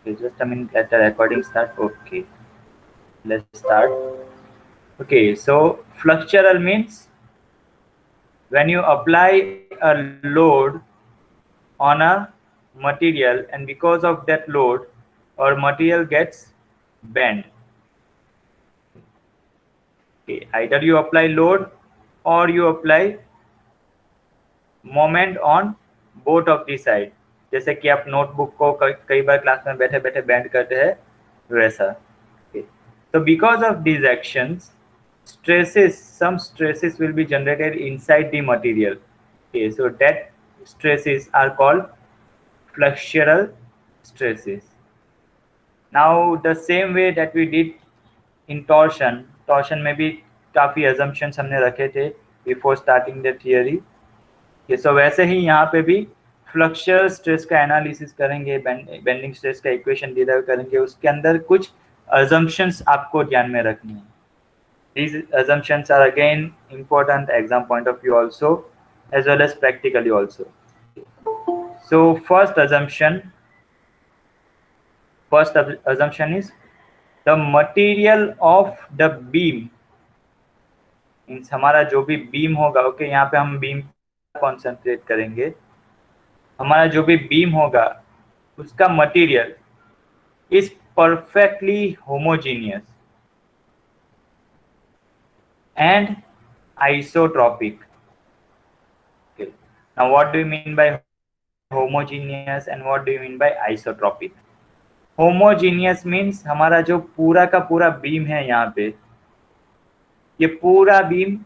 Okay, just a minute, let the recording start. Okay, let's start. Okay, so fluxural means when you apply a load on a material and because of that load or material gets bent. Okay, either you apply load or you apply moment on both of the side, जैसे कि आप notebook को कई बार class में बैठे बैठे bend करते हैं वैसा। तो because of these actions stresses, some stresses will be generated inside the material. Okay, so that stresses are called flexural stresses. Now the same way that we did in torsion में भी काफी assumptions हमने रखे थे before starting the theory. ये सो वैसे ही यहाँ पे भी फ्लक्चुअल स्ट्रेस का एनालिसिस करेंगे, बेंडिंग स्ट्रेस का इक्वेशन डिराइव करेंगे, उसके अंदर कुछ अजम्पशंस आपको ध्यान में रखनी है। These assumptions are again important exam point of view also as well as practically also. So first assumption is the material of the beam means हमारा जो भी बीम होगा, ओके यहाँ पे हम बीम कॉन्सेंट्रेट करेंगे, हमारा जो भी बीम होगा उसका material is perfectly homogeneous and isotropic. Okay. Now what do you mean by homogeneous and what do you mean by isotropic? Homogeneous means हमारा जो पूरा का पूरा बीम है यहाँ पे, ये पूरा बीम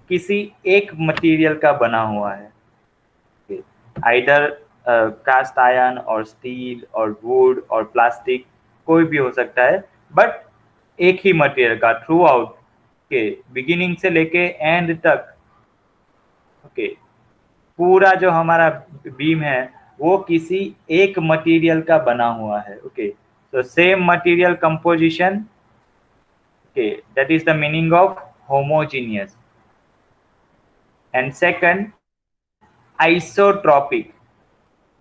किसी एक मटेरियल का बना हुआ है, आइदर कास्ट आयरन और स्टील और वुड और प्लास्टिक, कोई भी हो सकता है, बट एक ही मटेरियल का थ्रू आउट के बिगिनिंग से लेके एंड तक। ओके, पूरा जो हमारा बीम है वो किसी एक मटेरियल का बना हुआ है। Okay, so same material composition. Okay, that is the meaning of homogeneous. And second, isotropic.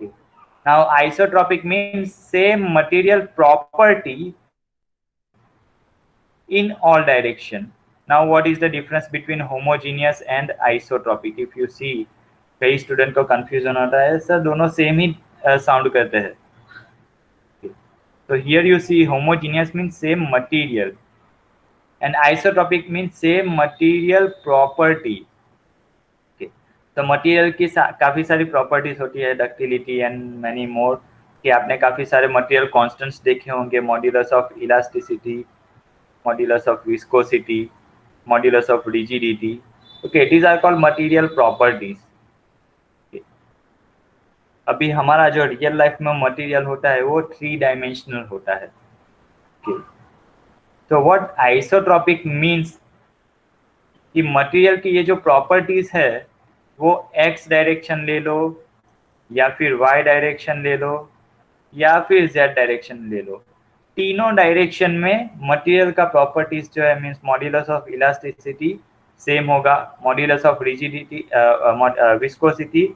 Okay. Now isotropic means same material property in all direction. Now what is the difference between homogeneous and isotropic? If you see, कई student को confusion होता है, sir दोनों same ही sound करते हैं। So here you see homogeneous means same material and isotropic means same material property. Okay. तो material की काफी सारी प्रॉपर्टीज होती है, डक्टिलिटी एंड मैनी मोर, कि आपने काफी सारे मटेरियल कांस्टेंट्स देखे होंगे, modulus of elasticity, modulus of viscosity, modulus of rigidity. Okay, these are called material properties. अभी हमारा जो रियल लाइफ में मटेरियल होता है वो 3 डायमेंशनल होता है। तो व्हाट आइसोट्रॉपिक मींस कि मटेरियल की ये जो प्रॉपर्टीज है वो एक्स डायरेक्शन ले लो या फिर वाई डायरेक्शन ले लो या फिर जेड डायरेक्शन ले लो, तीनों डायरेक्शन में मटेरियल का प्रॉपर्टीज जो है means modulus of elasticity same होगा, modulus of rigidity viscosity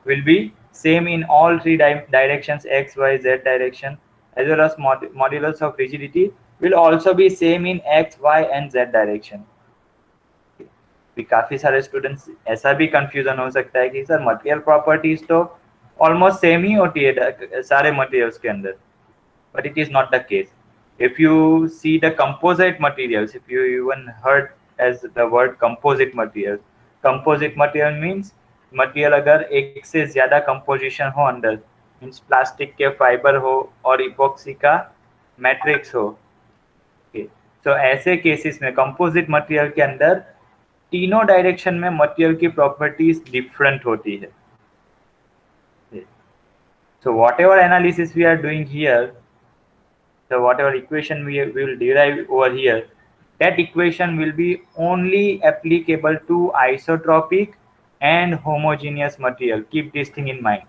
will be same in all 3 directions, x, y, z direction, as well as modulus of rigidity will also be same in x, y and z direction. भी काफी सारे students ऐसा भी confusion हो सकता है कि sir material properties तो ऑलमोस्ट सेम ही होती है सारे मटेरियल्स के अंदर, but it is not the case. If you see the composite materials, if you even heard as the word composite material means material अगर एक से ज्यादा कंपोजिशन हो अंदर, मीन्स प्लास्टिक के फाइबर हो और इपॉक्सी का मैट्रिक्स हो, तो ऐसे केसेस में कंपोजिट मटेरियल के अंदर तीनों डायरेक्शन में मटेरियल की प्रॉपर्टीज डिफरेंट होती है। So whatever analysis we are doing here, so whatever equation we will derive over here, that equation will be only applicable to isotropic and homogeneous material. Keep this thing in mind.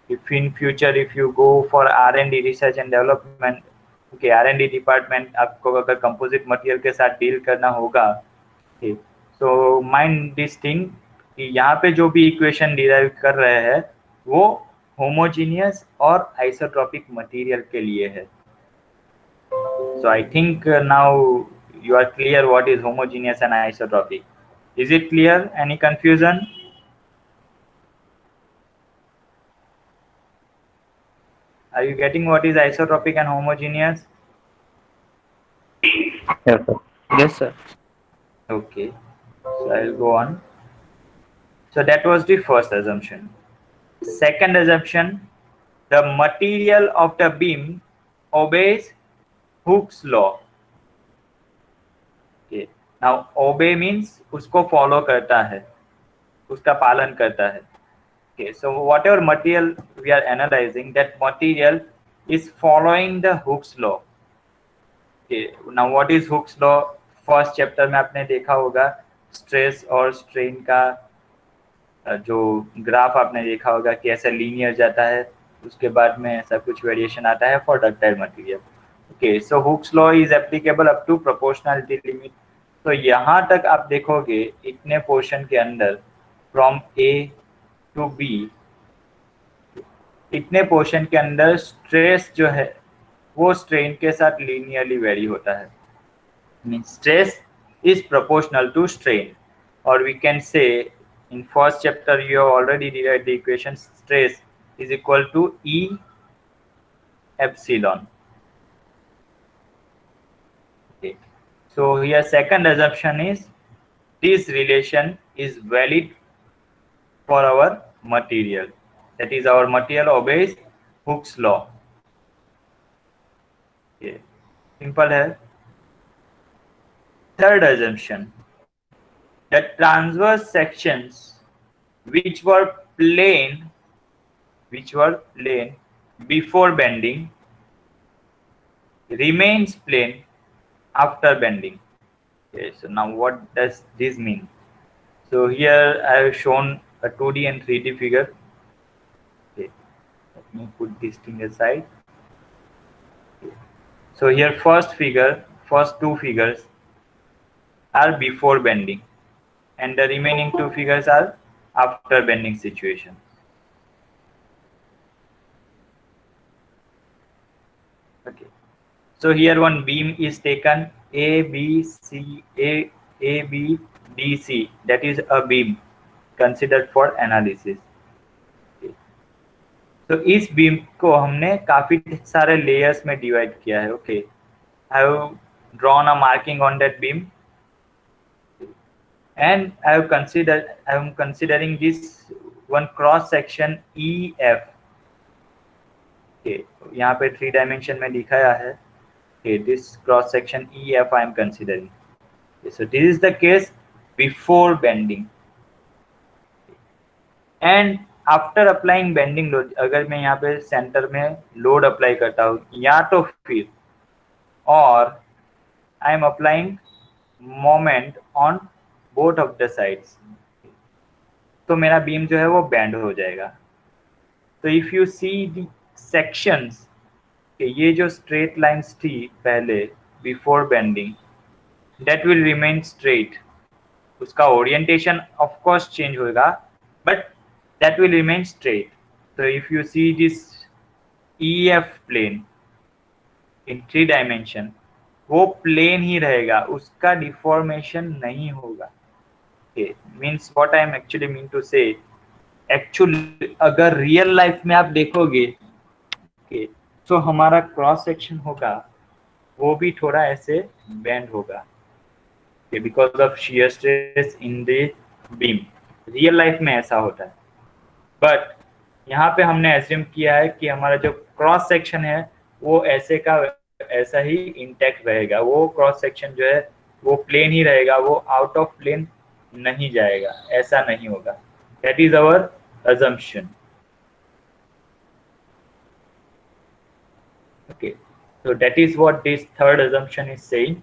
If in future if you go for R&D, research and development, okay, R&D department आपको अगर composite material के साथ deal करना होगा, okay, so mind this thing कि यहाँ पे जो भी equation derive कर रहे हैं वो homogeneous और isotropic material के लिए है। So I think now you are clear what is homogeneous and isotropic. Is it clear? Any confusion? Are you getting what is isotropic and homogeneous? Yes, sir. Yes, sir. Okay, so I'll go on. So that was the first assumption. Second assumption, the material of the beam obeys Hooke's law. Okay. Now obey means उसको follow करता है, उसका पालन करता है. Okay, so whatever material we are analyzing, that material is following the Hooke's law. Okay, now what is Hooke's law? First chapter में आपने देखा होगा स्ट्रेस और स्ट्रेन का जो ग्राफ आपने देखा होगा कि ऐसा लीनियर जाता है, उसके बाद में ऐसा कुछ वेरिएशन आता है for ductile material. Okay, so Hooke's law is applicable up to proportionality limit. तो यहाँ तक आप देखोगे इतने पोर्शन के अंदर फ्रॉम ए टू बी, इतने पोर्शन के अंदर स्ट्रेस जो है वो स्ट्रेन के साथ लीनियरली वेरी होता है. Means stress is proportional to strain, और we can say in first chapter you have already derived the equation stress is equal to E epsilon. Okay, so here second assumption is this relation is valid for our material, that is our material obeys Hooke's law. Okay, simple है. Third assumption, the transverse sections which were plane before bending remains plane after bending. Okay, so now what does this mean? So here I have shown a 2D and 3D figure. Okay, let me put this thing aside. Okay. So here first two figures are before bending, and the remaining two figures are after bending situation. Okay, so here one beam is taken A B B D C, that is a beam considered for analysis. Okay. तो इस beam को हमने काफी सारे layers में divide किया है. Okay, I have drawn a marking on that beam and I am considering this one cross section EF. Okay, यहाँ पे 3 dimension में दिखाया है. Okay, this cross section EF I am considering. Okay, so this is the case before bending. And after applying bending load, अगर मैं यहाँ पे centre में लोड अप्लाई करता हूँ या तो फिर और I am applying moment on both of the sides, तो मेरा बीम जो है वो बैंड हो जाएगा. तो if you see the sections, ये जो स्ट्रेट लाइंस थी पहले before bending, that will remain straight. उसका ओरिएंटेशन ऑफ कोर्स चेंज होगा but that will remain straight. तो if you see this EF plane in 3 dimension, वो प्लेन ही रहेगा, उसका डिफॉर्मेशन नहीं होगा. Okay, means what I am actually mean to say, actually अगर रियल लाइफ में आप देखोगे okay, तो हमारा क्रॉस सेक्शन होगा वो भी थोड़ा ऐसे बेंड होगा because of shear stress in the beam. Real life में ऐसा होता है, बट यहाँ पे हमने एज्यूम किया है कि हमारा जो क्रॉस सेक्शन है वो ऐसे का ऐसा ही इंटैक्ट रहेगा. वो क्रॉस सेक्शन जो है वो प्लेन ही रहेगा, वो आउट ऑफ प्लेन नहीं जाएगा, ऐसा नहीं होगा. That is our assumption. Okay, so that is what this third assumption is saying.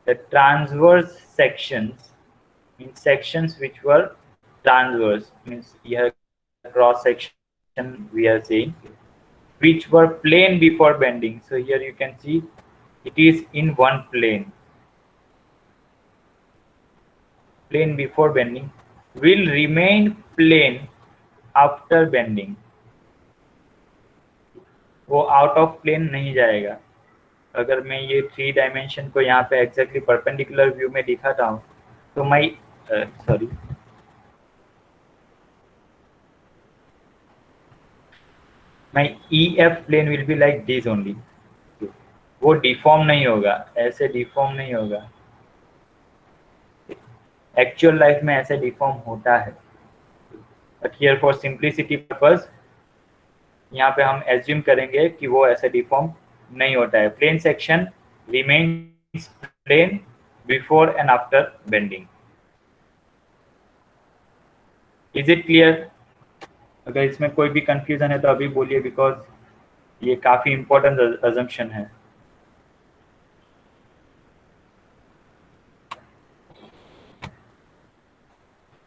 The transverse sections means sections which were transverse, means here cross section we are saying, which were plane before bending. So here you can see it is in one plane before bending, will remain plane after bending. वो out of plane नहीं जाएगा. अगर मैं ये 3 dimension को यहाँ पे exactly perpendicular view में दिखाता हूँ तो my E F plane will be like this only. वो डिफॉर्म नहीं होगा, ऐसे डिफॉर्म नहीं होगा। एक्चुअल लाइफ में ऐसे डिफॉर्म होता है, but here for simplicity purpose यहाँ पे हम एज्यूम करेंगे कि वो ऐसे डिफॉर्म नहीं होता है। Plane section remains plane before and after bending. Is it clear? अगर इसमें कोई भी कंफ्यूजन है तो अभी बोलिए, बिकॉज ये काफी इंपॉर्टेंट अजम्पशन है।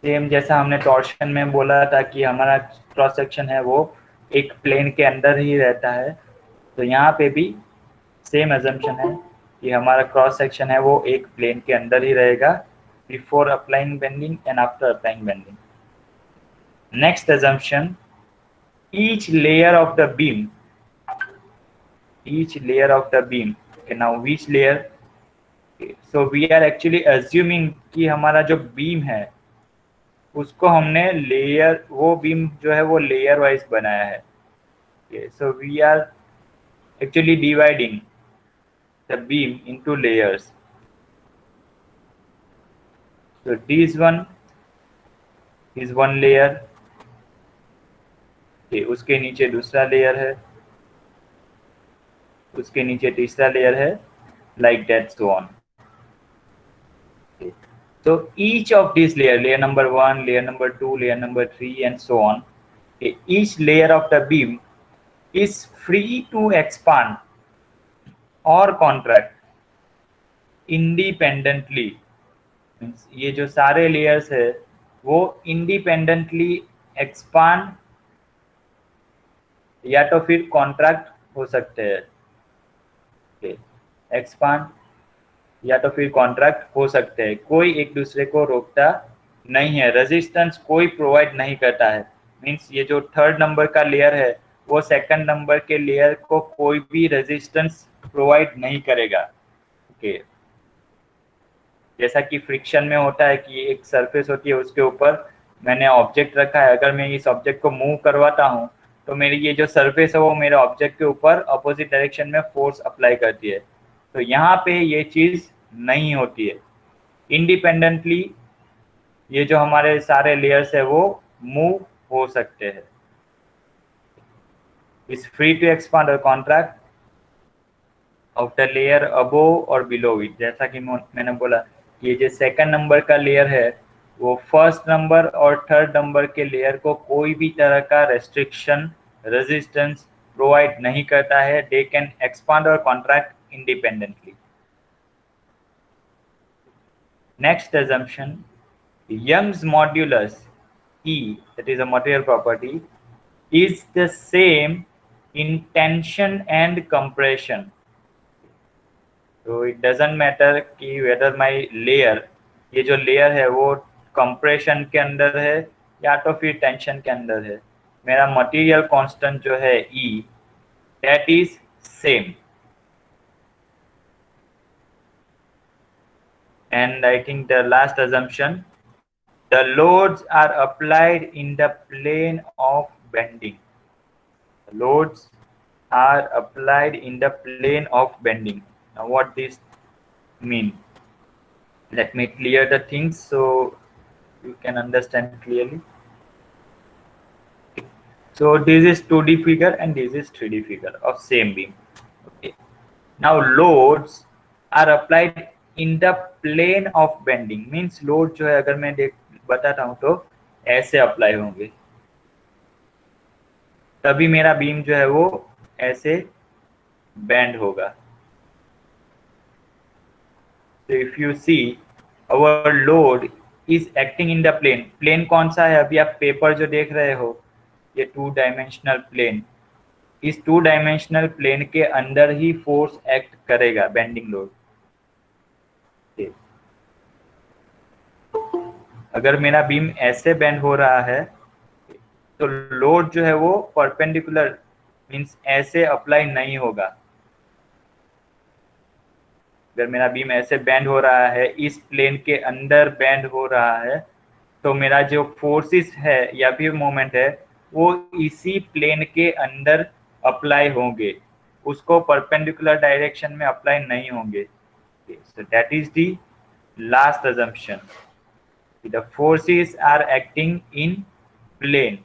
सेम जैसा हमने टॉर्शन में बोला था कि हमारा क्रॉस सेक्शन है वो एक प्लेन के अंदर ही रहता है, तो यहाँ पे भी सेम अजम्पशन है कि हमारा क्रॉस सेक्शन है वो एक प्लेन के अंदर ही रहेगा before applying bending and after applying bending. Next assumption, each layer of the beam, okay, now which layer, okay, so we are actually assuming कि हमारा जो बीम है उसको हमने लेयर, वो बीम जो है वो लेयर वाइज बनाया है। okay, so we are actually dividing the beam into layers, so this one is one layer, okay, उसके नीचे दूसरा लेयर है, उसके नीचे तीसरा लेयर है, like that so on। So each of these layer number 1, layer number 2, layer number 3 and so on, okay, each layer of the beam is free to expand or contract independently। Means ये जो सारे layers है वो independently expand या तो फिर contract हो सकते हैं। एक्सपांड या तो फिर कॉन्ट्रैक्ट हो सकते हैं, कोई एक दूसरे को रोकता नहीं है, रेजिस्टेंस कोई प्रोवाइड नहीं करता है। मीन्स ये जो थर्ड नंबर का लेयर है वो सेकंड नंबर के लेयर को कोई भी रेजिस्टेंस प्रोवाइड नहीं करेगा। ओके, जैसा कि फ्रिक्शन में होता है कि एक सरफेस होती है उसके ऊपर मैंने ऑब्जेक्ट रखा है, अगर मैं इस ऑब्जेक्ट को मूव करवाता हूँ तो मेरी ये जो सरफेस है वो मेरे ऑब्जेक्ट के ऊपर अपोजिट डायरेक्शन में फोर्स अप्लाई करती है। तो यहाँ पे ये चीज नहीं होती है, इंडिपेंडेंटली ये जो हमारे सारे लेयर्स है वो मूव हो सकते हैं। इज फ्री टू एक्सपांड और contract of the layer above और बिलो इट। जैसा कि मैंने बोला ये जो सेकंड नंबर का लेयर है वो फर्स्ट नंबर और थर्ड नंबर के लेयर को कोई भी तरह का रेस्ट्रिक्शन, रेजिस्टेंस प्रोवाइड नहीं करता है। दे कैन एक्सपांड और contract independently. Next assumption, Young's modulus E, that is a material property, is the same in tension and compression। तो it doesn't matter कि whether my layer, ये जो layer है वो कंप्रेशन के अंदर है या तो फिर टेंशन के अंदर है, मेरा मटेरियल कांस्टेंट जो है E, that is same। And I think the last assumption, the loads are applied in the plane of bending। Loads are applied in the plane of bending। Now what this mean? Let me clear the things so you can understand clearly। So this is 2D figure and this is 3D figure of same beam। Okay, now loads are applied in the plane of bending, means load जो है अगर मैं बताता हूँ तो ऐसे apply होंगे, तभी मेरा बीम जो है वो ऐसे बेंड होगा। So if you see our load is acting in the plane, plane कौन सा है? अभी आप पेपर जो देख रहे हो ये 2 डायमेंशनल प्लेन, इस 2 डायमेंशनल प्लेन के अंदर ही फोर्स एक्ट करेगा, बेंडिंग लोड। अगर मेरा बीम ऐसे बेंड हो रहा है तो लोड जो है वो परपेंडिकुलर मींस ऐसे अप्लाई नहीं होगा। अगर मेरा बीम ऐसे बेंड हो रहा है, इस प्लेन के अंदर बेंड हो रहा है, तो मेरा जो फोर्सेस है या फिर मोमेंट है वो इसी प्लेन के अंदर अप्लाई होंगे, उसको परपेंडिकुलर डायरेक्शन में अप्लाई नहीं होंगे. So that is the last assumption. The forces are acting in plane.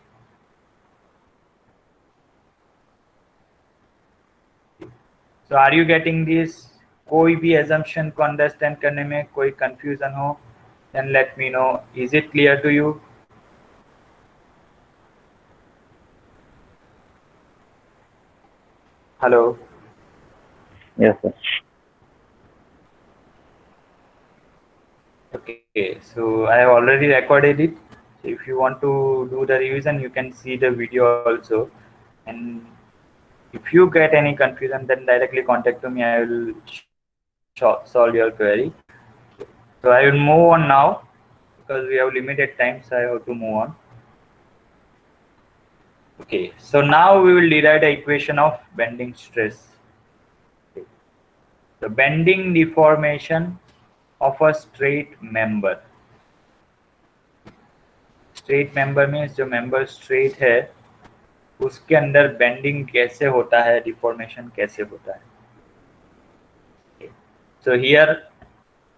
So are you getting this? कोई भी assumption को understand करने में कोई confusion हो, then let me know. Is it clear to you? Hello. Yes, sir. Okay, so I have already recorded it. So if you want to do the revision, you can see the video also. And if you get any confusion, then directly contact to me. I will solve your query. So I will move on now because we have limited time, so I have to move on. Okay, so now we will derive the equation of bending stress. Okay. The bending deformation of a straight member. Straight member means जो member straight है उसके अंदर bending कैसे होता है, deformation कैसे होता है. So here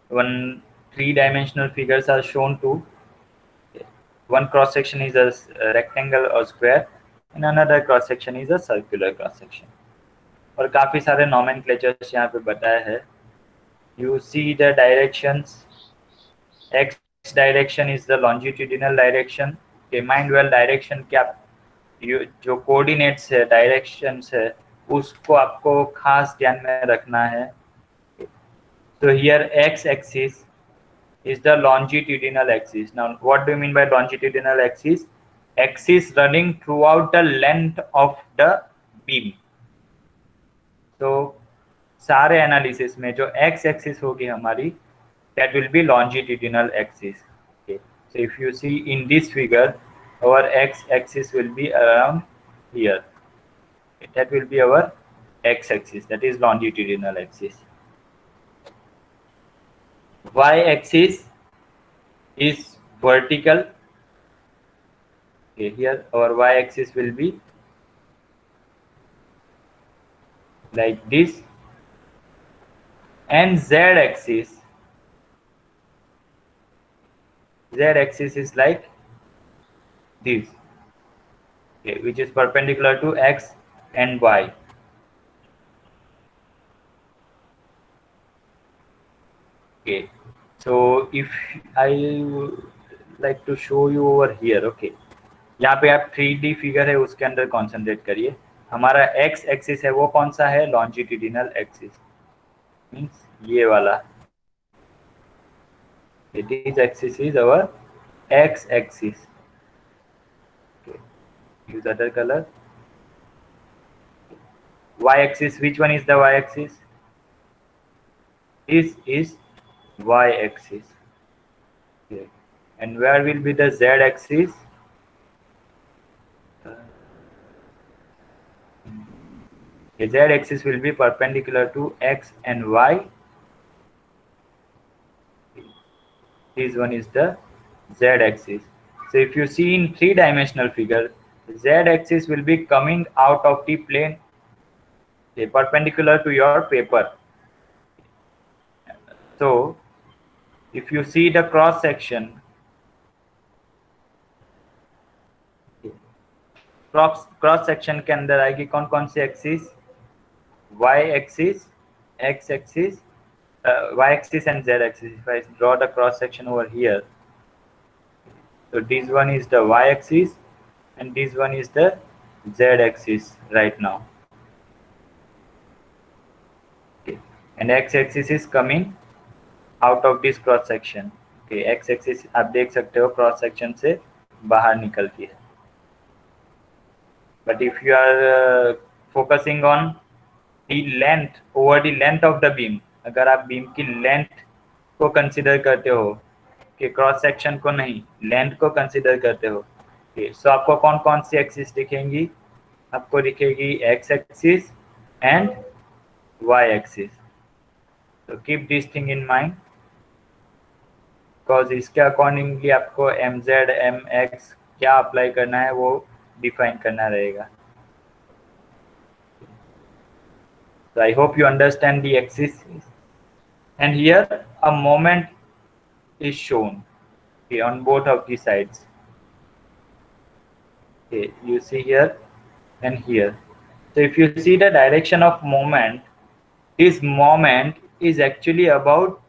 one three-dimensional figures are shown to. One cross section is a rectangle or square and another cross section is a circular cross section. और काफी सारे nomenclatures यहाँ पे बताया है. You see the directions. X direction is the longitudinal direction. Okay, mind well direction क्या, जो coordinates है, डायरेक्शंस है, उसको आपको खास ध्यान में रखना है. So here x axis is the longitudinal axis. Now what do you mean by longitudinal axis? Axis running throughout the length of the beam. तो सारे एनालिसिस में जो x axis होगी हमारी, that will be longitudinal axis. Okay, so if you see in this figure, our x axis will be around here. Okay, that will be our x axis, that is longitudinal axis. Y axis is vertical. Okay, here our y axis will be like this, and z axis is like this. Okay, which is perpendicular to x and y. Okay, so if I like to show you over here. Okay, यहाँ पे आप 3D figure है उसके अंदर concentrate करिए. हमारा x axis है वो कौन सा है, लॉन्जिट्यूडिनल एक्सिस, मीन्स ये वाला. This axis is our x axis. Okay, use other color. Y axis, which one is the y axis? This is y axis. Okay, and where will be the z axis? The z axis will be perpendicular to x and y. This one is the z axis. So if you see in three-dimensional figure, z axis will be coming out of the plane, okay, perpendicular to your paper. So if you see the cross section, cross section के अंदर आएगी कौन कौन सी axis, y axis, x axis, y axis and z axis. If I draw the cross section over here, so this one is the y axis and this one is the z axis right now. Okay, and x axis is coming out of this cross section. Okay, x axis आप देख सकते हो cross section से बाहर निकलती है. But if you are focusing on the length, over the length of the beam, अगर आप बीम की लेंथ को कंसिडर करते हो कि क्रॉस सेक्शन को नहीं, लेंथ को कंसिडर करते हो, सो आपको कौन कौन सी एक्सिस दिखेंगी, आपको दिखेगी X axis and Y axis. तो keep this thing in mind, because इसके अकॉर्डिंगली आपको mz mx क्या अप्लाई करना है वो डिफाइन करना रहेगा. So I hope you understand the axis, and here a moment is shown, okay, on both of the sides. Okay, you see here and here. So if you see the direction of moment, this moment is actually about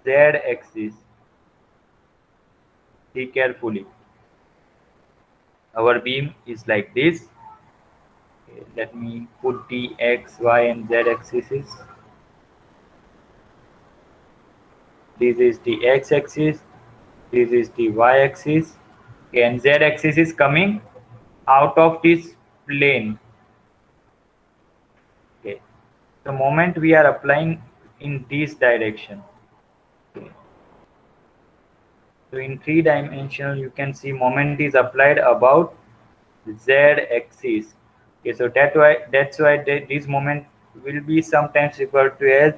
z axis. See carefully. Our beam is like this. Okay, let me put the x, y, and z axes. This is the x axis. This is the y axis. Okay, and z axis is coming out of this plane. Okay, the moment we are applying in this direction. Okay. So in 3-dimensional, you can see moment is applied about z axis. Okay, so that's why this moment will be sometimes referred to as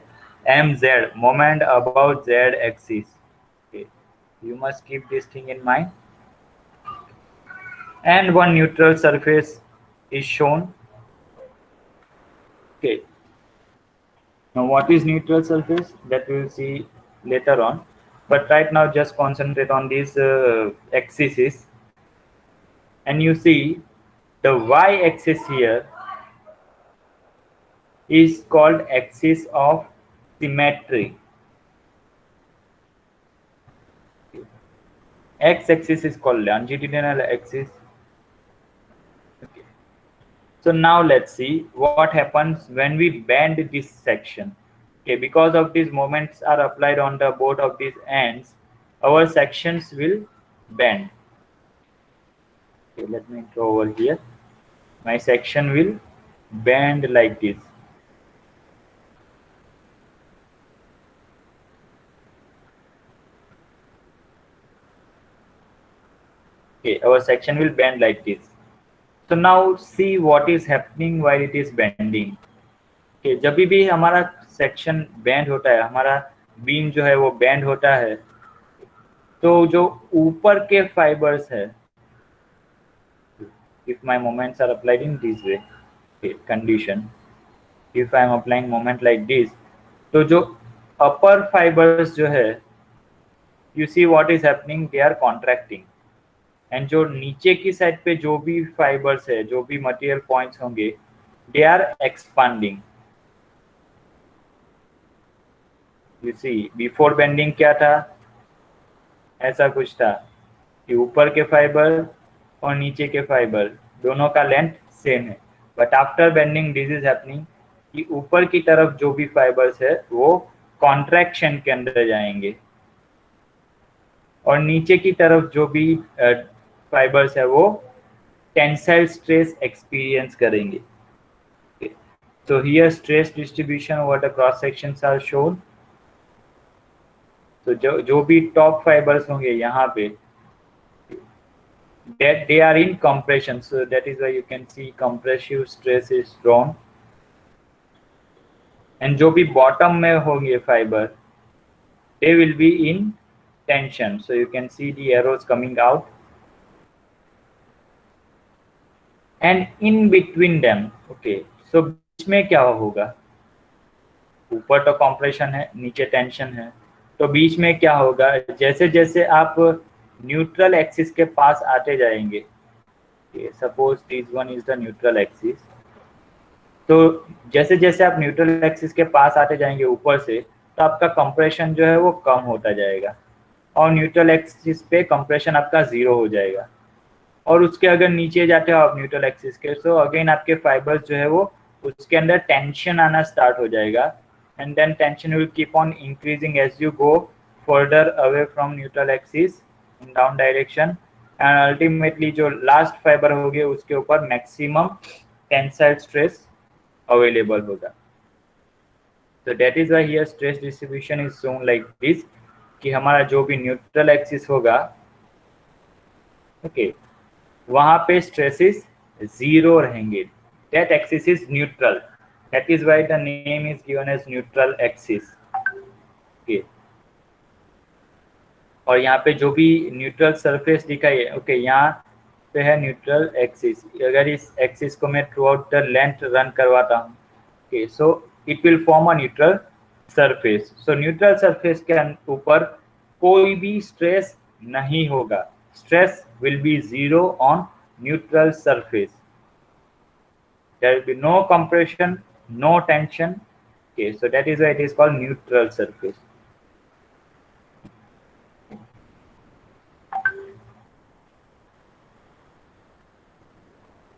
mz, moment about z axis. Okay, you must keep this thing in mind. And one neutral surface is shown. Okay, now what is neutral surface, that we will see later on, but right now just concentrate on these axes. And you see the y axis here is called axis of symmetry. X axis is called longitudinal axis. Okay. So now let's see what happens when we bend this section. Okay, because of these moments are applied on the both of these ends, our sections will bend. Okay, let me draw over here. My section will bend like this. Okay, our section will bend like this. So now see what is happening while it is bending. Okay, जब भी हमारा section bend होता है, हमारा beam जो है वो bend होता है, तो जो ऊपर के फाइबर्स है, if my moments are applied in this way, okay, condition, if I am applying moment like this, तो जो upper fibers जो है, you see what is happening, they are contracting. And जो नीचे की साइड पे जो भी फाइबर्स है, जो भी मटेरियल पॉइंट्स होंगे, they are expanding. You see before bending क्या था, ऐसा कुछ था कि ऊपर के फाइबर और नीचे के फाइबर दोनों का लेंथ सेम है, but after bending this is happening कि ऊपर की तरफ जो भी फाइबर्स है वो कॉन्ट्रैक्शन के अंदर जाएंगे और नीचे की तरफ जो भी फाइबर्स है वो टेंसाइल स्ट्रेस एक्सपीरियंस करेंगे. So here stress distribution over the cross sections are shown. तो जो भी टॉप फाइबर्स होंगे यहाँ पे, that they are in compression, so that is why you can see compressive stress is drawn. and जो भी bottom में होंगे fibre, they will be in tension, so you can see the arrows coming out. and in between them, okay, so बीच में क्या होगा, ऊपर तो compression है, नीचे टेंशन है, तो बीच में क्या होगा, जैसे जैसे आप न्यूट्रल एक्सिस के पास आते जाएंगे, suppose this one is the neutral axis, तो जैसे जैसे आप न्यूट्रल एक्सिस के पास आते जाएंगे ऊपर से, तो आपका कंप्रेशन जो है वो कम होता जाएगा और न्यूट्रल एक्सिस पे कंप्रेशन आपका 0 हो जाएगा. और उसके अगर नीचे जाते हो आप न्यूट्रल एक्सिस के, तो अगेन आपके फाइबर्स जो है वो उसके अंदर टेंशन आना स्टार्ट हो जाएगा, and then tension will keep on increasing as you go further away from neutral axis in down direction, and ultimately जो last fiber होगे उसके ऊपर maximum tensile stress available होगा. So that is why here stress distribution is shown like this, कि हमारा जो भी neutral axis होगा, okay, वहाँ पे stresses 0 रहेंगे. That axis is neutral. That is why the name is given as neutral axis. Okay, और यहाँ पे जो भी न्यूट्रल सरफेस दिखाई है, ओके, यहाँ पे है न्यूट्रल एक्सिस। अगर इस एक्सिस को मैं through out the length run करवाता हूँ, okay, so it will form a neutral surface. So neutral surface के ऊपर कोई भी स्ट्रेस नहीं होगा, stress will be zero on neutral surface. There will be no compression, no tension. Okay, so that is why it is called neutral surface.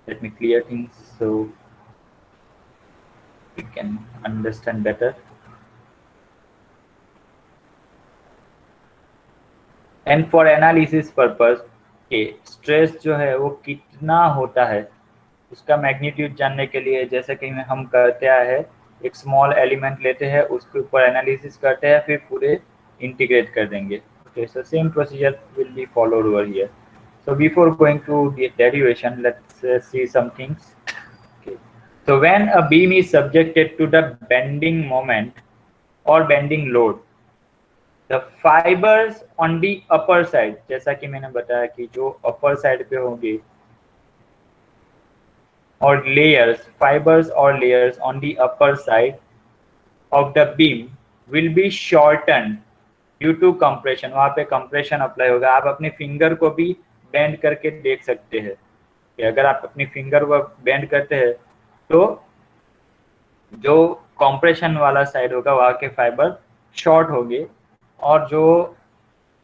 Let me clear things so you can understand better. And for analysis purpose, okay, stress जो है वो कितना होता है उसका magnitude जानने के लिए, जैसे कि हम करते आए हैं, एक स्मॉल एलिमेंट लेते हैं, उसके ऊपर एनालिसिस करते हैं, फिर पूरे इंटीग्रेट कर देंगे। Okay, so same procedure will be followed over here. So before going to the derivation, let's see some things. Okay. So when a beam is subjected to the bending moment or bending load, the fibers on the upper side, जैसा कि मैंने बताया कि जो upper side पे होंगे, or layers, fibers or layers on the upper side of the beam will be shortened due to compression. वहाँ पे compression अप्लाई होगा। आप अपने फिंगर को भी बेंड करके देख सकते हैं कि अगर आप अपनी फिंगर को बेंड करते हैं तो जो compression वाला साइड होगा वहाँ के फाइबर शॉर्ट होंगे, और जो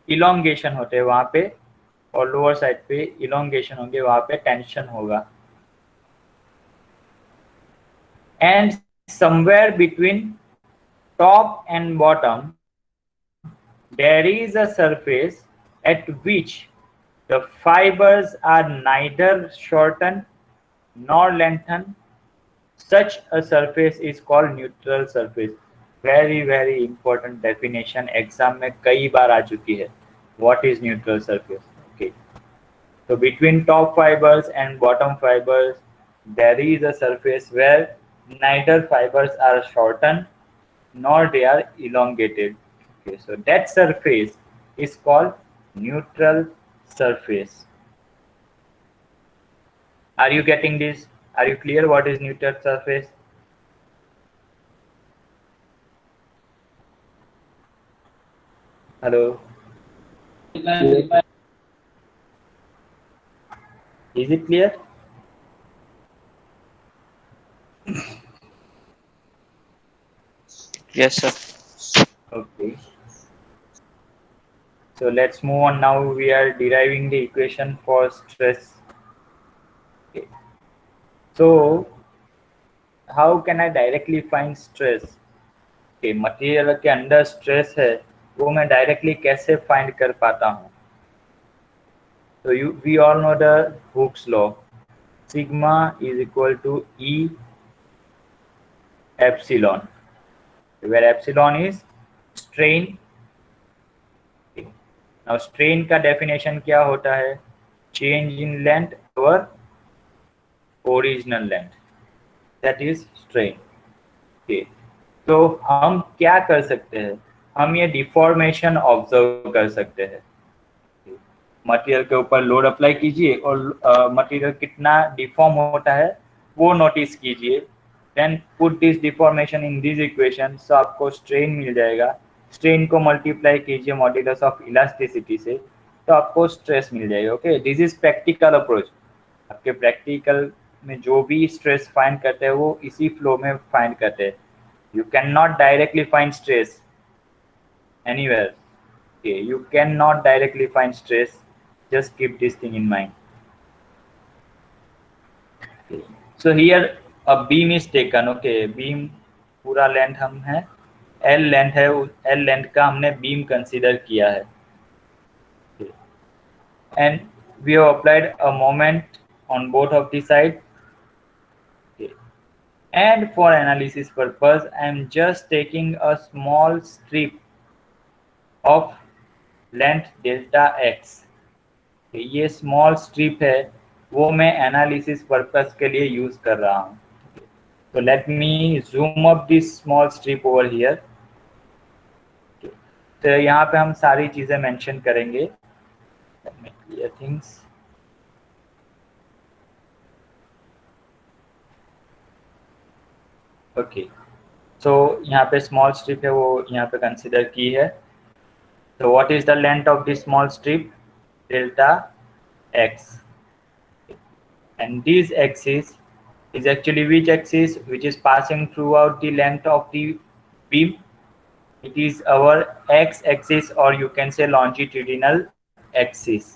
इलोंगेशन होते हैं वहाँ पे और लोअर साइड पे इलोंगेशन होंगे, वहाँ पे टेंशन होगा। And somewhere between top and bottom there is a surface at which the fibers are neither shortened nor lengthened. Such a surface is called neutral surface. Very important definition, exam में कई बार आ चुकी है. What is neutral surface? Okay, so between top fibers and bottom fibers there is a surface where neither fibers are shortened nor they are elongated. Okay, so that surface is called neutral surface. Are you getting this? Are you clear what is neutral surface? Hello? Is it clear? Yes, sir. Okay. So let's move on now. We are deriving the equation for stress. Okay. So how can I directly find stress? Okay, material के अंदर stress है वो मैं directly कैसे find कर पाता हूँ? So we all know the Hooke's law. Sigma is equal to E epsilon, where epsilon is strain. Now strain का definition क्या होता है? Change in length over original length, that is strain. Okay. तो हम क्या कर सकते हैं? हम ये डिफॉर्मेशन ऑब्जर्व कर सकते हैं। मटेरियल के ऊपर लोड अप्लाई कीजिए और मटेरियल कितना डिफॉर्म होता है वो नोटिस कीजिए, then put this deformation in this equation, so आपको स्ट्रेन मिल जाएगा। स्ट्रेन को मल्टीप्लाई कीजिए मॉड्यूलस ऑफ इलास्टिसिटी से, तो आपको स्ट्रेस मिल जाएगा। Okay, this is practical approach. आपके प्रैक्टिकल में जो भी स्ट्रेस फाइंड करते हैं वो इसी फ्लो में फाइंड करते हैं। You cannot directly find stress anywhere. Okay, you cannot directly find stress. Just keep this thing in mind. Okay. So here a beam is taken. Okay, beam पूरा length हम है L लेंथ है, L length का हमने beam consider किया है। Okay. And we have applied a moment on both of the side. Okay. And for analysis purpose I am just taking a small strip of length delta x. ये small strip है वो मैं analysis purpose के लिए use कर रहा हूँ। So let me zoom up this small strip over here. तो यहाँ पे हम सारी चीजें मेंशन करेंगे। थिंग्स ओके, तो यहाँ पे स्मॉल स्ट्रिप है वो यहाँ पे कंसिडर की है। तो what is the length of this small strip? Delta x, and this axis is actually which axis which is passing throughout the length of the beam? It is our x axis, or you can say longitudinal axis.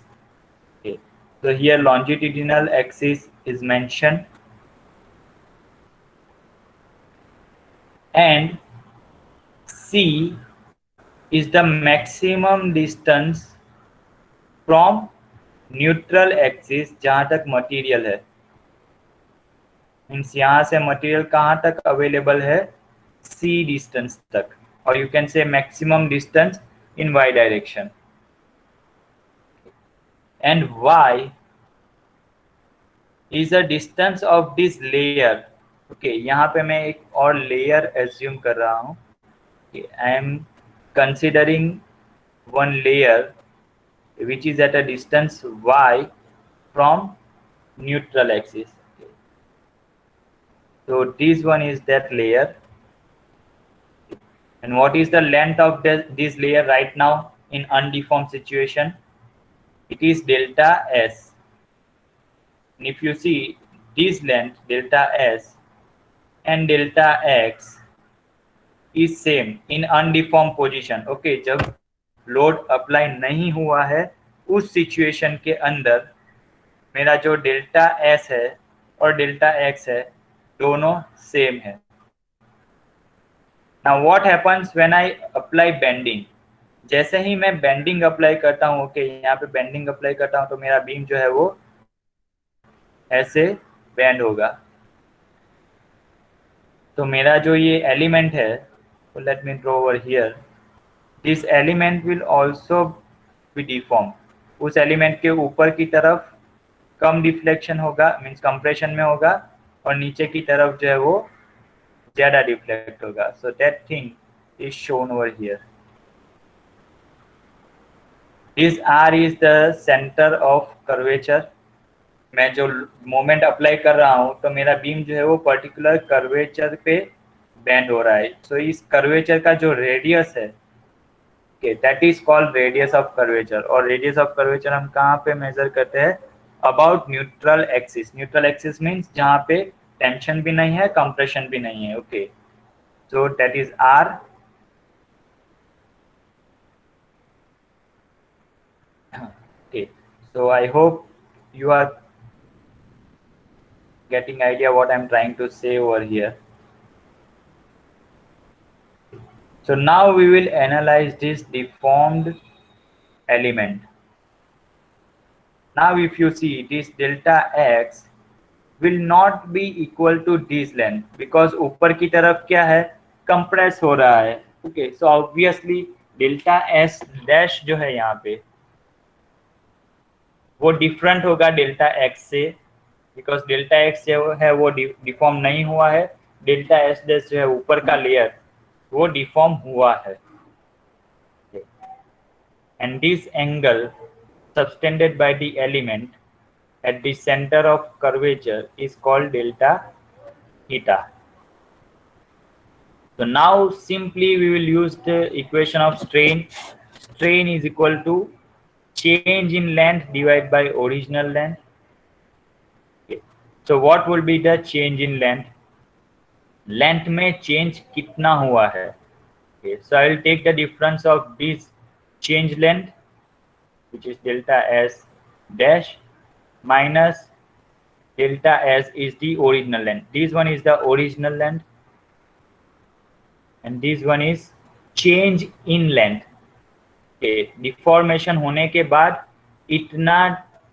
Okay, so here longitudinal axis is mentioned, and c is the maximum distance from neutral axis जहां तक material है। Means यहाँ से material कहाँ तक available है? सी distance तक, और you can say maximum distance in Y direction. And Y is the distance of this layer. Okay, यहाँ पे मैं एक और लेयर एज्यूम कर रहा हूँ। I am considering one layer which is at a distance y from neutral axis. So this one is that layer, and what is the length of this layer right now in undeformed situation? It is delta s, and if you see this length delta s and delta x is same in undeformed position. Okay, जब load apply नहीं हुआ है उस situation के अंदर मेरा जो delta S है और डेल्टा एक्स है दोनों सेम है। Now what happens when I apply bending? जैसे ही मैं बेंडिंग अप्लाई करता हूँ, ओके, यहाँ पे बेंडिंग अप्लाई करता हूँ तो मेरा बीम जो है वो ऐसे बेंड होगा। तो मेरा जो ये एलिमेंट है, तो let me draw over here, this element will also be deform. उस एलिमेंट के ऊपर की तरफ कम डिफ्लेक्शन होगा, मीन्स कंप्रेशन में होगा, और नीचे की तरफ जो है वो ज्यादा डिफ्लेक्ट होगा। So that thing is shown over here. This R is the centre of curvature. मैं जो मोमेंट अप्लाई कर रहा हूँ तो मेरा बीम जो है वो पर्टिकुलर कर्वेचर पे बेंड हो रहा है। सो इस कर्वेचर का जो रेडियस है, that is called radius of curvature. और रेडियस ऑफ कर्वेचर हम कहाँ पे मेजर करते हैं? About neutral axis. Neutral axis means जहाँ पे टेंशन भी नहीं है, कंप्रेशन भी नहीं है। Okay, so that is R. Okay, so I hope you are getting idea what I'm trying to say over here. So now we will analyze this deformed element. Now if you see this delta x will not be equal to this length because ऊपर की तरफ क्या है? Compress हो रहा है। Okay, so obviously delta S dash जो है यहाँ पे वो डिफरेंट होगा डेल्टा एक्स से, बिकॉज डेल्टा एक्स जो है वो डिफॉर्म नहीं हुआ है। डेल्टा एस डैश जो है ऊपर का लेयर वो डिफॉर्म हुआ है। And this angle subtended by the element at the center of curvature is called delta theta. So now simply we will use the equation of strain. Strain is equal to change in length divided by original length. Okay. So what will be the change in length? Length में change कितना हुआ है? Okay. So I will take the difference of this change length, which is delta s dash, minus delta s is the original length. This one is the original length, and this one is change in length. Okay, deformation होने के बाद इतना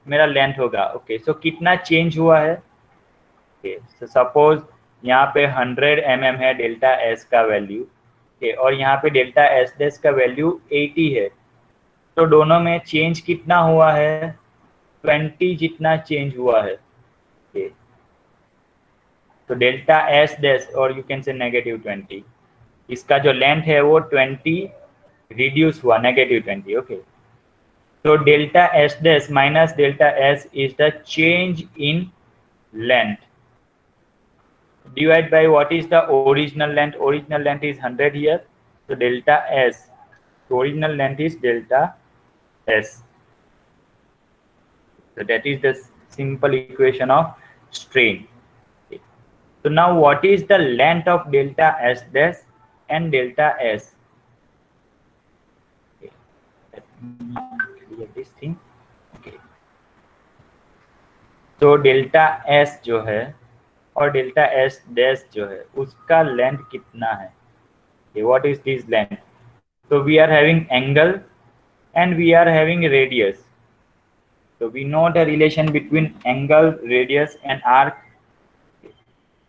मेरा length होगा। Okay, सो कितना change हुआ है? Okay, so suppose यहाँ पे 100 mm है डेल्टा एस का वैल्यू, ओके, और यहाँ पे डेल्टा एस डैश का वैल्यू 80 है। तो दोनों में चेंज कितना हुआ है? 20 जितना चेंज हुआ है। ओके, तो डेल्टा एस डैश, और यू कैन से -20, इसका जो लेंथ है वो 20 रिड्यूस हुआ -20, ओके। तो delta S dash minus delta S is the change in length divide by what is the original length. Original length is 100 here, so delta s, so original length is delta s. So that is the simple equation of strain. Okay. So now what is the length of delta s dash and delta s? Okay. Let me clear this thing. Okay. तो delta S जो है और delta S dash जो है उसका length कितना है? What is this length? So we are having angle and we are having radius. So we know the relation between angle, radius and arc.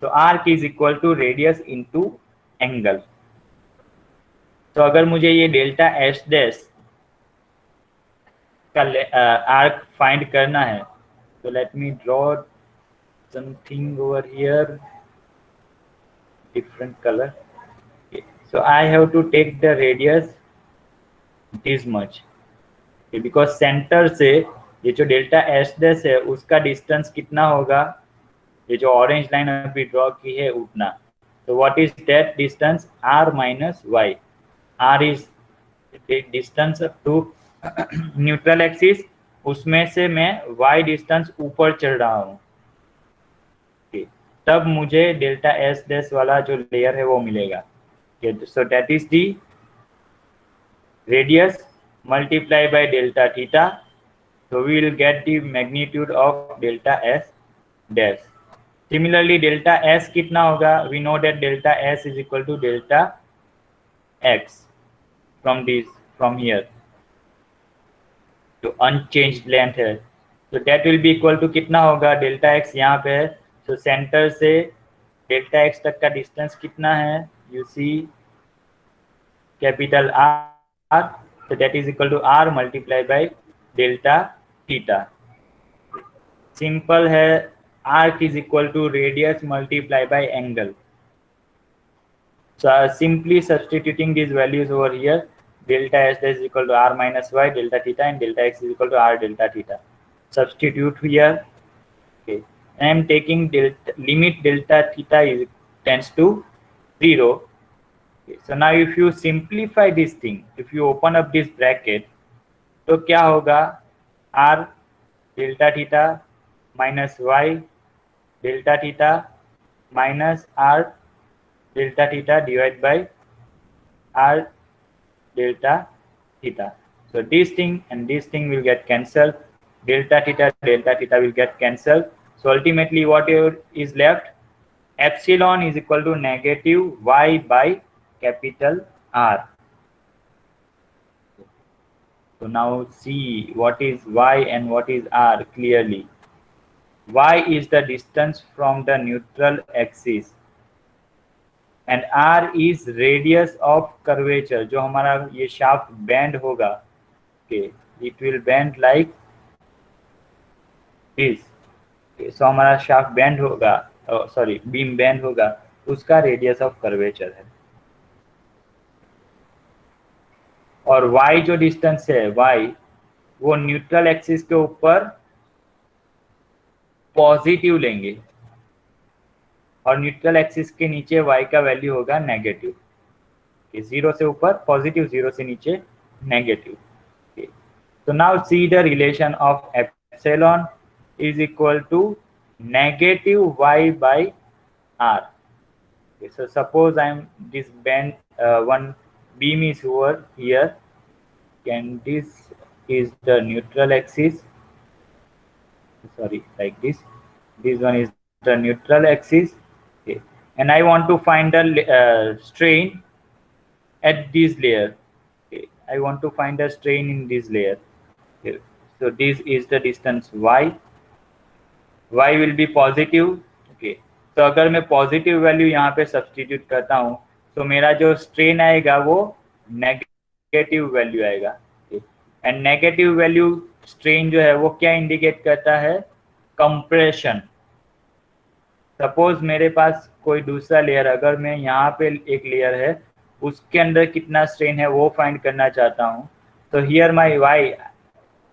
So arc is equal to radius into angle. तो अगर मुझे ये delta S dash का arc find करना है, तो let me draw something over here, different color. Okay. So I have to take the radius this much, okay, because center से ये जो डेल्टा एस डैश है उसका डिस्टेंस कितना होगा? ये जो ऑरेंज लाइन अभी ड्रॉ की है उतना। तो what is that distance? r minus Y. r is distance up to neutral axis, उसमें से मैं y डिस्टेंस ऊपर चढ़ रहा हूँ, तब मुझे डेल्टा एस डैश वाला जो लेयर है वो मिलेगा। सो that is the radius multiply by delta theta, so we will get the magnitude of delta s dash. Similarly delta s कितना होगा? We know that delta s is equal to delta x from here, तो unchanged length है, तो that will be equal to कितना होगा? Delta x यहाँ पे है, तो सेंटर से डेल्टा x तक का डिस्टेंस कितना है? You see capital R, so that is equal to R multiplied by delta theta. Simple है, arc is equal to radius multiplied by angle. So simply substituting these values over here, delta s is equal to r minus y delta theta and delta x is equal to r delta theta. Substitute here. Okay, I am taking limit delta theta is tends to 0. Okay, so now if you simplify this thing, if you open up this bracket, तो क्या होगा? r delta theta minus y delta theta minus r delta theta divided by r delta theta. So this thing and this thing will get cancelled. Delta theta will get cancelled. So ultimately what is left? Epsilon is equal to negative y by capital R. So now see what is y and what is r clearly. Y is the distance from the neutral axis and r is radius of curvature. जो हमारा ये shaft bend होगा, okay, it will bend like this. Okay, so हमारा shaft bend होगा, beam bend होगा, उसका radius of curvature है। और y जो डिस्टेंस है y, वो न्यूट्रल एक्सिस के ऊपर पॉजिटिव लेंगे और न्यूट्रल एक्सिस के नीचे y का वैल्यू होगा नेगेटिव। 0 से ऊपर पॉजिटिव, 0 से नीचे नेगेटिव। तो now see the relation of epsilon is equal to negative y by r. So suppose this bend one beam is over here, and this is the neutral axis, like this one is the neutral axis, okay, and I want to find the strain at this layer. Okay, I want to find the strain in this layer. Okay, so this is the distance y will be positive. Okay, तो अगर मैं positive value यहाँ पे substitute करता हूँ तो मेरा जो स्ट्रेन आएगा वो नेगेटिव वैल्यू आएगा। एंड नेगेटिव वैल्यू स्ट्रेन जो है वो क्या इंडिकेट करता है? कंप्रेशन। सपोज मेरे पास कोई दूसरा लेयर, अगर मैं यहाँ पे एक लेयर है उसके अंदर कितना स्ट्रेन है वो फाइंड करना चाहता हूँ, तो here my Y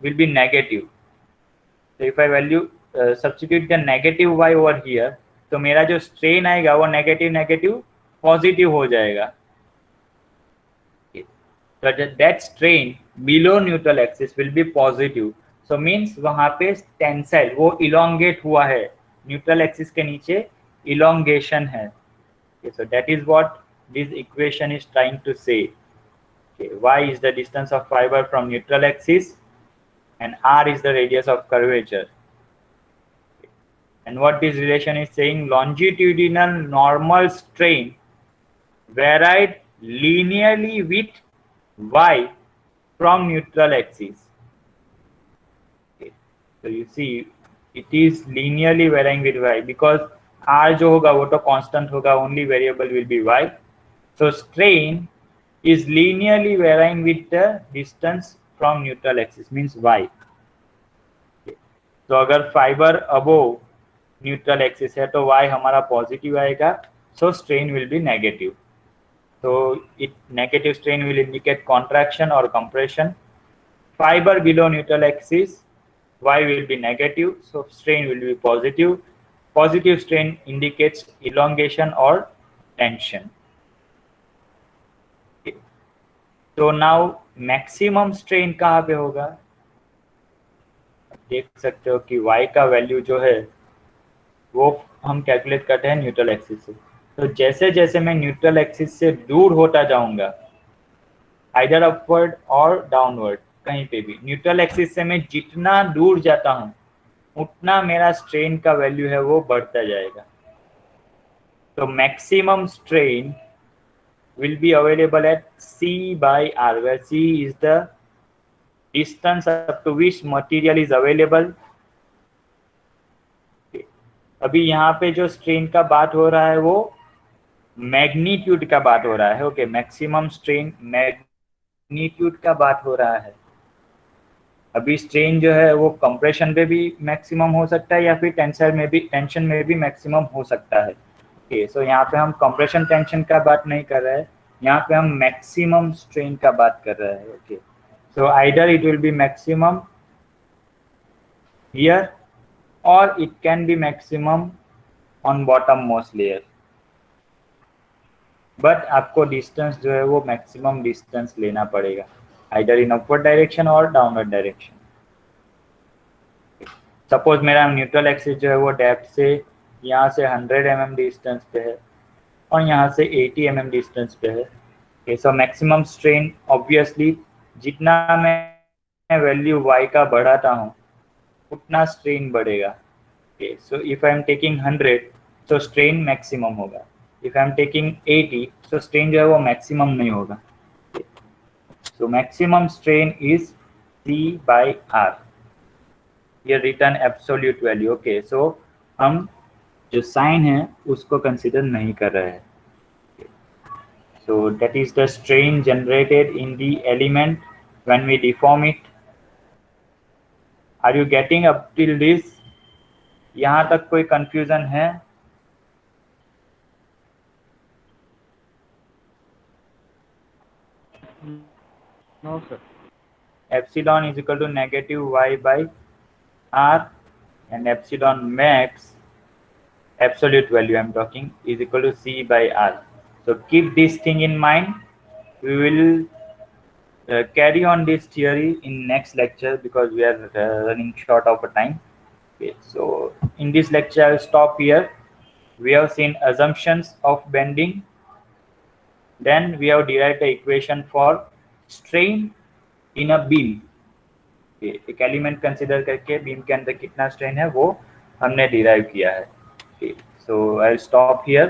will be negative. तो if I value substitute the negative Y over here, तो मेरा जो स्ट्रेन आएगा वो नेगेटिव नेगेटिव पॉजिटिव हो जाएगा। So that strain below neutral axis will be positive. So means वहाँ पे टेंसाइल वो elongate हुआ है, न्यूट्रल एक्सिस के नीचे elongation है। Okay, so that is what this equation is trying to say. Okay, y is the distance of fiber from neutral axis and r is the radius of curvature. Okay. And what this relation is saying, longitudinal normal strain varied linearly with y from neutral axis. Okay. So you see it is linearly varying with y because r जो होगा वो तो constant होगा, only variable will be y. So strain is linearly varying with the distance from neutral axis, means y. Okay. तो अगर fibre above neutral axis है तो y हमारा पॉजिटिव आएगा, so strain will be negative. So it negative strain will indicate contraction or compression. Fiber below neutral axis, y will be negative, so strain will be positive. Positive strain indicates elongation or tension. Okay. So now maximum strain कहाँ पे होगा? देख सकते हो कि y का value जो है वो हम कैलकुलेट करते हैं न्यूट्रल एक्सिस से। तो जैसे जैसे मैं न्यूट्रल एक्सिस से दूर होता जाऊंगा, आइदर अपवर्ड और डाउनवर्ड, कहीं पे भी न्यूट्रल एक्सिस से मैं जितना दूर जाता हूं उतना मेरा स्ट्रेन का वैल्यू है वो बढ़ता जाएगा। तो maximum strain will be available at C by R, where C is the distance up to which material is available. अभी यहाँ पे जो स्ट्रेन का बात हो रहा है वो मैग्नीट्यूड का बात हो रहा है। ओके, मैक्सिमम स्ट्रेन मैग्नीट्यूड का बात हो रहा है। अभी स्ट्रेन जो है वो कंप्रेशन पे भी मैक्सिमम हो सकता है या फिर टेंशन में भी मैक्सिमम हो सकता है। ओके, सो यहाँ पे हम कंप्रेशन टेंशन का बात नहीं कर रहे हैं, यहाँ पे हम मैक्सिमम स्ट्रेन का बात कर रहे हैं। Okay, so either it will be maximum here or it can be maximum on bottom most layer, but आपको डिस्टेंस जो है वो मैक्सिमम डिस्टेंस लेना पड़ेगा, either in upward direction or downward direction. Suppose मेरा न्यूट्रल एक्सिस जो है वो डेप्थ से यहाँ से 100 mm डिस्टेंस पे है और यहाँ से 80 mm डिस्टेंस पे है। Okay, so maximum strain obviously जितना मैं वैल्यू y का बढ़ाता हूँ उतना स्ट्रेन बढ़ेगा। Okay, so if I am taking 100 तो स्ट्रेन मैक्सिमम होगा, इफ आई एम टेकिंग 80 तो स्ट्रेन जो है वो मैक्सिमम नहीं होगा। So maximum strain is C by R, ये रिटर्न एब्सोल्यूट वैल्यू। ओके, सो हम जो साइन है उसको कंसिडर नहीं कर रहे हैं। So that is the strain generated in the element when we deform it. Are you getting up till this? यहाँ तक कोई कंफ्यूजन है? No, sir. Epsilon is equal to negative y by r, and epsilon max, absolute value I'm talking, is equal to C by R. So keep this thing in mind. We will carry on this theory in next lecture because we are running short of time. Okay, so in this lecture I'll stop here. We have seen assumptions of bending, then we have derived the equation for strain in a beam. एक element consider करके beam के अंदर कितना strain है वो हमने derive किया है। सो आई स्टॉप हियर।